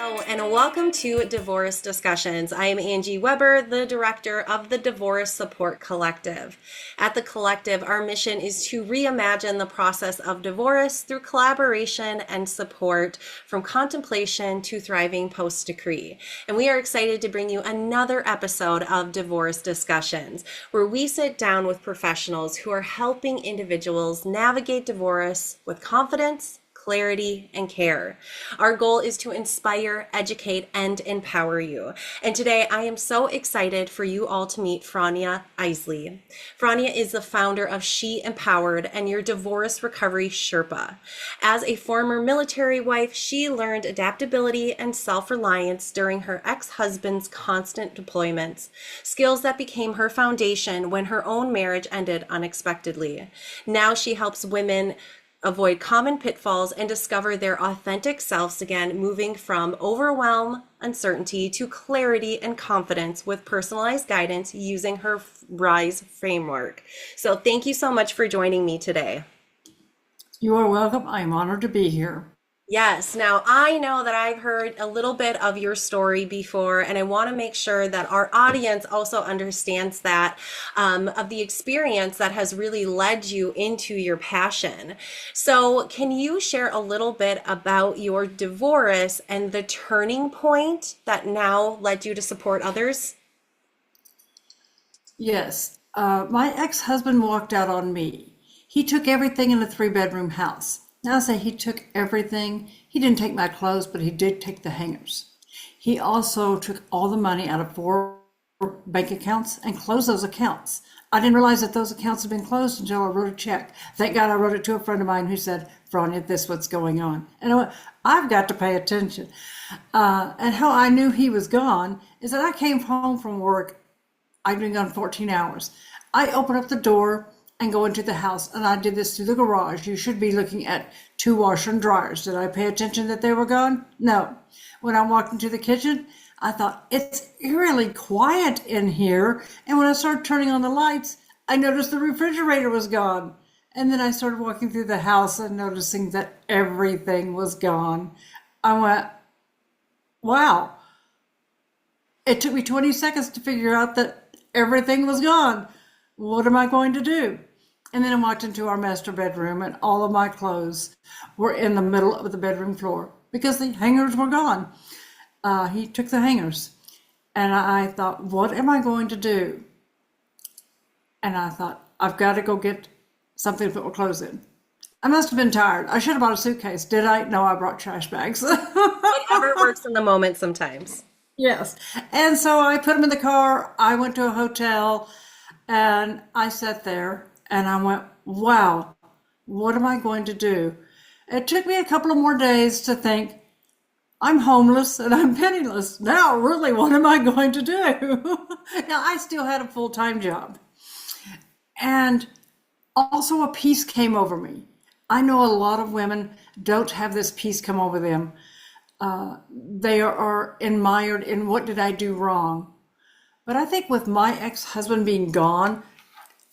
Hello, and welcome to Divorce Discussions. I am Angie Weber, the director of the Divorce Support Collective. At the Collective, our mission is to reimagine the process of divorce through collaboration and support from contemplation to thriving post-decree. And we are excited to bring you another episode of Divorce Discussions, where we sit down with professionals who are helping individuals navigate divorce with confidence, clarity, and care. Our goal is to inspire, educate, and empower you. And today I am so excited for you all to meet Franya Isley. Franya is the founder of SHero Empowered and your Divorce Recovery Sherpa. As a former military wife, she learned adaptability and self-reliance during her ex-husband's constant deployments, skills that became her foundation when her own marriage ended unexpectedly. Now she helps women avoid common pitfalls and discover their authentic selves again, moving from overwhelm, uncertainty to clarity and confidence with personalized guidance using her R.I.S E framework. So thank you so much for joining me today. You are welcome. I'm honored to be here. Yes. Now, I know that I've heard a little bit of your story before, and I want to make sure that our audience also understands that of the experience that has really led you into your passion. So, can you share a little bit about your divorce and the turning point that now led you to support others? Yes, my ex-husband walked out on me. He took everything in a three-bedroom house. Now I say he took everything. He didn't take my clothes, but he did take the hangers. He also took all the money out of 4 bank accounts and closed those accounts. I didn't realize that those accounts had been closed until I wrote a check. Thank God I wrote it to a friend of mine who said, "Franya, this is what's going on." And I went, I've got to pay attention. And how I knew he was gone is that I came home from work. I'd been gone 14 hours. I opened up the door and go into the house, and I did this through the garage. You should be looking at 2 washer and dryers. Did I pay attention that they were gone? No. When I walked into the kitchen, I thought, it's really quiet in here. And when I started turning on the lights, I noticed the refrigerator was gone. And then I started walking through the house and noticing that everything was gone. I went, wow. It took me 20 seconds to figure out that everything was gone. What am I going to do? And then I walked into our master bedroom, and all of my clothes were in the middle of the bedroom floor because the hangers were gone. He took the hangers. And I thought, what am I going to do? And I thought, I've got to go get something to put my clothes in. I must have been tired. I should have brought a suitcase. Did I? No, I brought trash bags. Whatever works in the moment sometimes. Yes. And so I put them in the car. I went to a hotel and I sat there and I went, wow, what am I going to do? It took me a couple of more days to think, I'm homeless and I'm penniless. Now, really, what am I going to do? Now, I still had a full-time job. And also a peace came over me. I know a lot of women don't have this peace come over them. They are mired in what did I do wrong? But I think with my ex-husband being gone,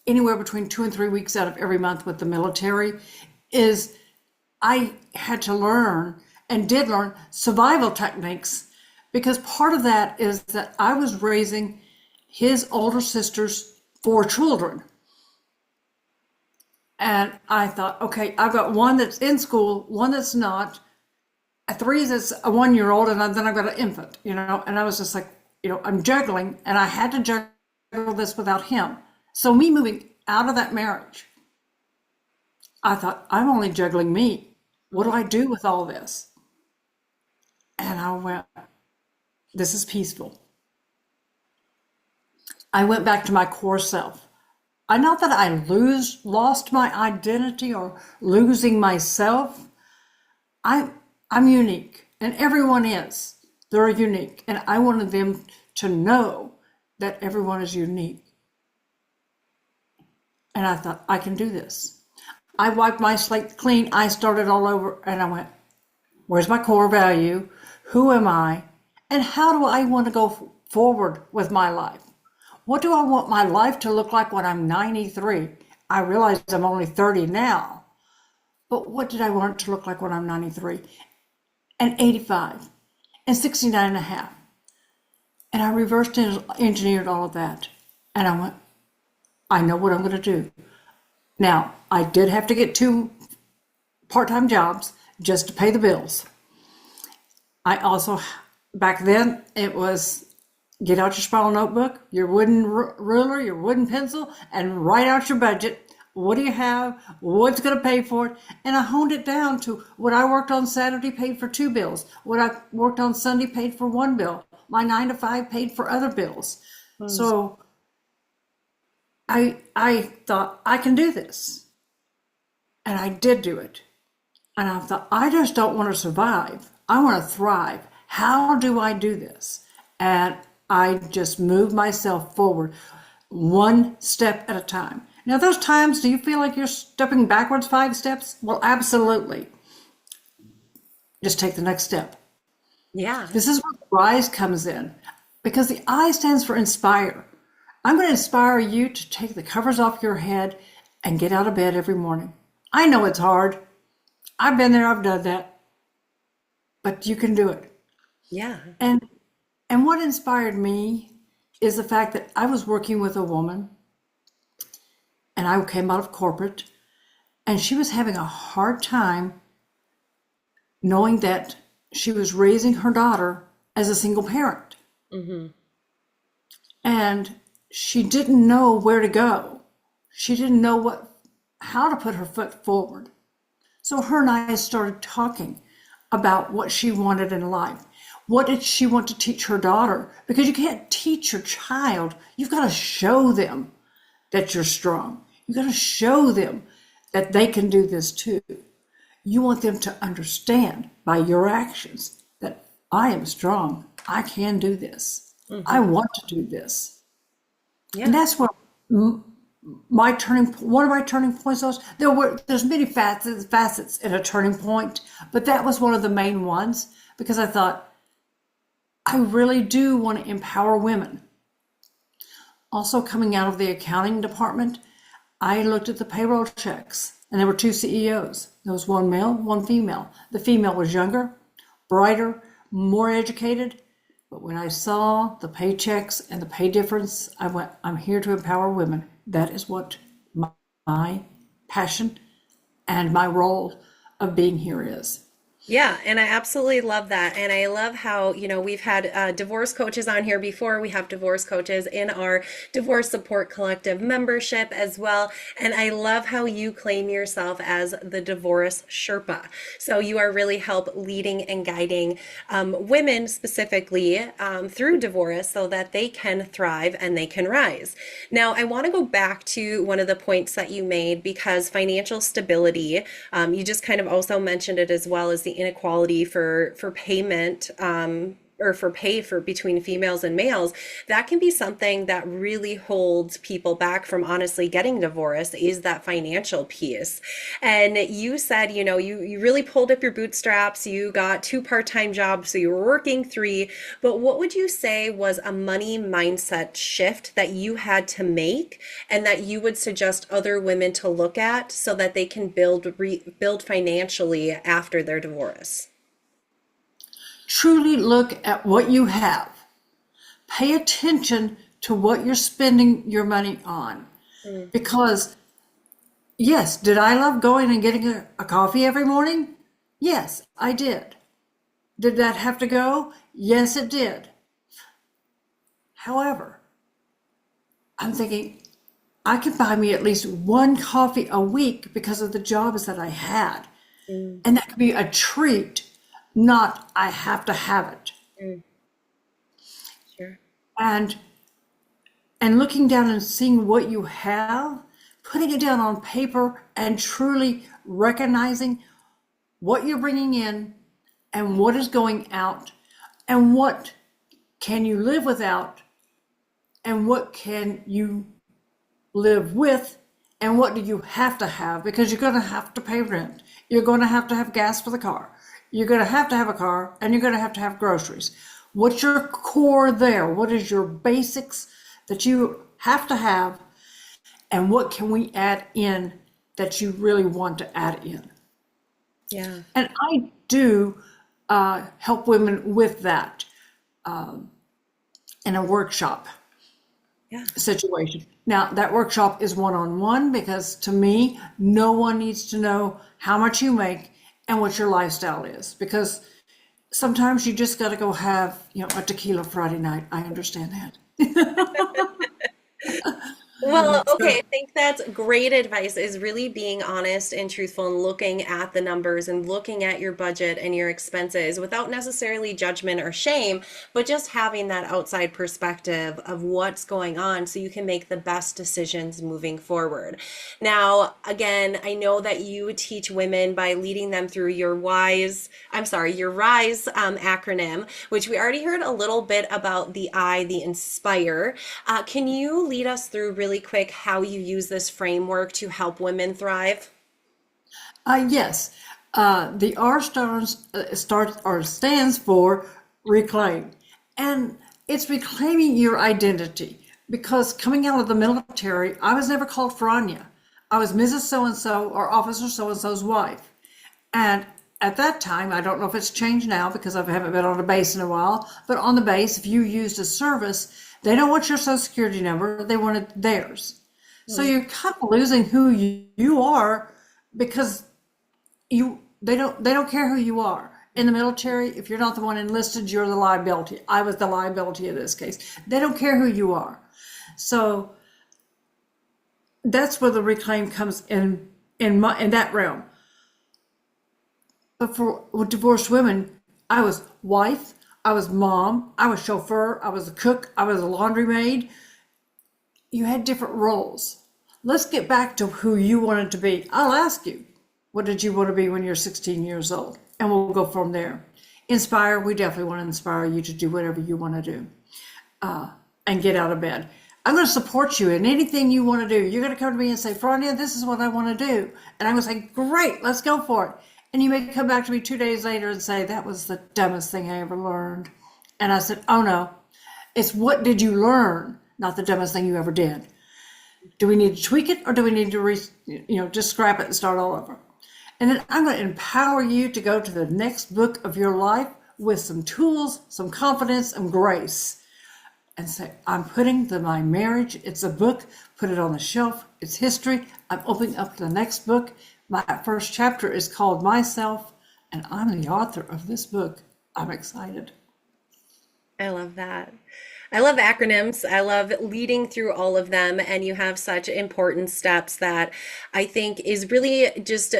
anywhere between 2 and 3 weeks out of every month with the military, is I had to learn and did learn survival techniques, because part of that is that I was raising his older sister's 4 children. And I thought, okay, I've got one that's in school, one that's not, a 3 that's a 1-year-old, and then I've got an infant, and I was just like, I'm juggling, and I had to juggle this without him. So me moving out of that marriage, I thought, I'm only juggling me. What do I do with all this? And I went, this is peaceful. I went back to my core self. Not that I lost my identity or losing myself. I'm unique, and everyone is. They're unique, and I wanted them to know that everyone is unique. And I thought, I can do this. I wiped my slate clean. I started all over, and I went, where's my core value? Who am I? And how do I want to go forward with my life? What do I want my life to look like when I'm 93? I realize I'm only 30 now, but what did I want it to look like when I'm 93 and 85 and 69 and a half. And I reversed engineered all of that. And I went, I know what I'm going to do. Now, I did have to get 2 part-time jobs just to pay the bills. I also, back then, it was get out your spiral notebook, your wooden ruler, your wooden pencil, and write out your budget. What do you have? What's going to pay for it? And I honed it down to what I worked on Saturday paid for 2 bills. What I worked on Sunday paid for 1 bill. My 9 to 5 paid for other bills. So I thought I can do this. And I did do it. And I thought, I just don't want to survive. I want to thrive. How do I do this? And I just moved myself forward 1 step at a time. Now, those times, do you feel like you're stepping backwards 5 steps? Well, absolutely. Just take the next step. Yeah. This is where R.I.S.E comes in, because the I stands for inspire. I'm going to inspire you to take the covers off your head and get out of bed every morning. I know it's hard. I've been there, I've done that. But you can do it. Yeah. And what inspired me is the fact that I was working with a woman, and I came out of corporate, and she was having a hard time knowing that she was raising her daughter as a single parent. Mm-hmm. And she didn't know where to go. She didn't know how to put her foot forward. So her and I started talking about what she wanted in life. What did she want to teach her daughter? Because you can't teach your child. You've got to show them that you're strong. You've got to show them that they can do this too. You want them to understand by your actions that I am strong. I can do this. Mm-hmm. I want to do this. Yeah. And that's what one of my turning points was. There's many facets in a turning point, but that was one of the main ones, because I thought, I really do want to empower women. Also, coming out of the accounting department, I looked at the payroll checks, and there were 2 CEOs. There was 1 male, 1 female. The female was younger, brighter, more educated. But when I saw the paychecks and the pay difference, I went, I'm here to empower women. That is what my passion and my role of being here is. Yeah, and I absolutely love that. And I love how, we've had divorce coaches on here before. We have divorce coaches in our Divorce Support Collective membership as well. And I love how you claim yourself as the Divorce Sherpa. So you are really leading and guiding women specifically through divorce so that they can thrive and they can rise. Now, I want to go back to one of the points that you made, because financial stability, you just kind of also mentioned it as well as the inequality for payment or for pay for between females and males. That can be something that really holds people back from honestly getting divorced, is that financial piece. And you said, you really pulled up your bootstraps, you got 2 part-time jobs, so you were working 3, but what would you say was a money mindset shift that you had to make and that you would suggest other women to look at so that they can build financially after their divorce? Truly look at what you have. Pay attention to what you're spending your money on. Because, yes, did I love going and getting a coffee every morning? Yes, I did. Did that have to go? Yes, it did. However, I'm thinking, I could buy me at least 1 coffee a week because of the jobs that I had. And that could be a treat. Not, I have to have it. Sure. And looking down and seeing what you have, putting it down on paper, and truly recognizing what you're bringing in and what is going out, and what can you live without, and what can you live with, and what do you have to have, because you're going to have to pay rent. You're going to have gas for the car. You're going to have a car, and you're going to have groceries. What's your core there? What is your basics that you have to have? And what can we add in that you really want to add in? Yeah. And I do help women with that in a workshop Yeah. situation. Now, that workshop is one-on-one because to me, no one needs to know how much you make and what your lifestyle is, because sometimes you just got to go have, a tequila Friday night. I understand that. Well, okay, I So, think that's great advice is really being honest and truthful and looking at the numbers and looking at your budget and your expenses without necessarily judgment or shame, but just having that outside perspective of what's going on so you can make the best decisions moving forward. Now, again, I know that you teach women by leading them through your RISE acronym, which we already heard a little bit about the inspire. Can you lead us through really quick how you use this framework to help women thrive? yes, the R stands for reclaim, and it's reclaiming your identity. Because coming out of the military, I was never called Franya. I was Mrs. So and so or Officer so and so's wife. And at that time, I don't know if it's changed now because I haven't been on a base in a while, but on the base, if you used a service, they don't want your social security number, they wanted theirs. So you're kind of losing who you are because they don't care who you are. In the military, if you're not the one enlisted, you're the liability. I was the liability in this case. They don't care who you are. So that's where the reclaim comes in that realm. But for divorced women, I was wife, I was mom, I was chauffeur, I was a cook, I was a laundry maid. You had different roles. Let's get back to who you wanted to be. I'll ask you, what did you want to be when you're 16 years old? And we'll go from there. Inspire, we definitely want to inspire you to do whatever you want to do and get out of bed. I'm going to support you in anything you want to do. You're going to come to me and say, Franya, this is what I want to do. And I'm going to say, great, let's go for it. And you may come back to me 2 days later and say, that was the dumbest thing I ever learned. And I said, oh no, it's what did you learn, not the dumbest thing you ever did. Do we need to tweak it or do we need to just scrap it and start all over? And then I'm going to empower you to go to the next book of your life with some tools, some confidence, and grace. And say, I'm putting my marriage, it's a book, put it on the shelf, it's history. I'm opening up to the next book. My first chapter is called Myself, and I'm the author of this book. I'm excited. I love that. I love acronyms. I love leading through all of them, and you have such important steps that I think is really just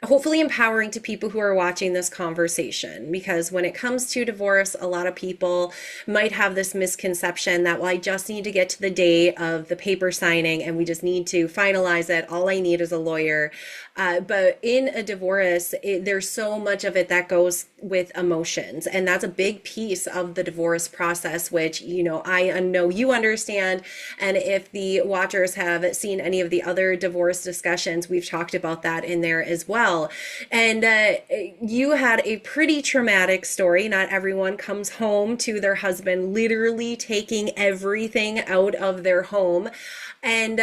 hopefully empowering to people who are watching this conversation. Because when it comes to divorce, a lot of people might have this misconception that, well, I just need to get to the day of the paper signing and we just need to finalize it. All I need is a lawyer. But in a divorce, there's so much of it that goes with emotions. And that's a big piece of the divorce process, which, I know you understand. And if the watchers have seen any of the other divorce discussions, we've talked about that in there as well. And you had a pretty traumatic story. Not everyone comes home to their husband literally taking everything out of their home. And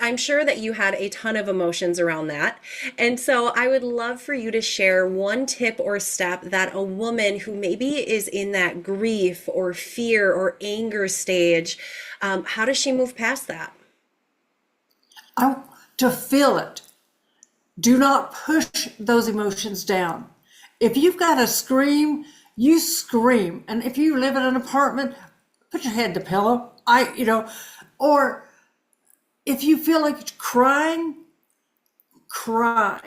I'm sure that you had a ton of emotions around that. And so I would love for you to share one tip or step that a woman who maybe is in that grief or fear or anger stage, how does she move past that? To feel it. Do not push those emotions down. If you've got to scream, you scream. And if you live in an apartment, put your head to pillow. Or if you feel like crying, cry.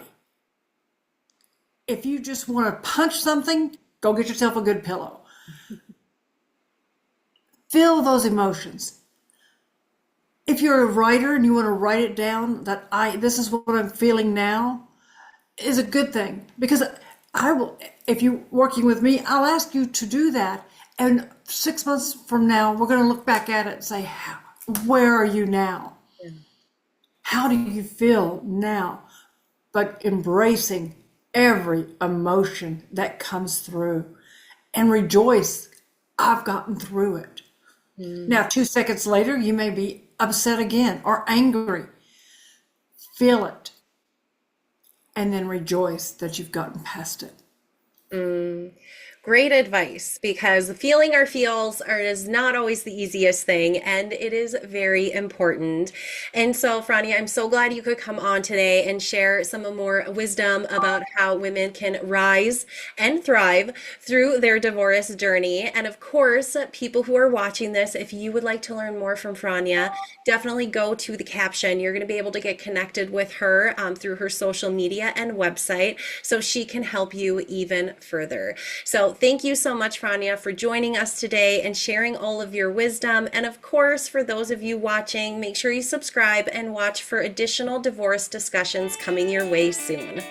If you just want to punch something, go get yourself a good pillow. Feel those emotions. If you're a writer and you want to write it down, this is what I'm feeling now, is a good thing. Because I will, if you're working with me, I'll ask you to do that. And 6 months from now, we're going to look back at it and say, where are you now? Yeah. How do you feel now? But embracing every emotion that comes through and rejoice, I've gotten through it. Now, 2 seconds later, you may be upset again or angry. Feel it. And then rejoice that you've gotten past it. Mm, great advice, because feeling our feels is not always the easiest thing, and it is very important. And so, Franya, I'm so glad you could come on today and share some more wisdom about how women can rise and thrive through their divorce journey. And of course, people who are watching this, if you would like to learn more from Franya, definitely go to the caption. You're going to be able to get connected with her through her social media and website so she can help you even further. So, thank you so much, Franya, for joining us today and sharing all of your wisdom. And of course, for those of you watching, make sure you subscribe and watch for additional divorce discussions coming your way soon.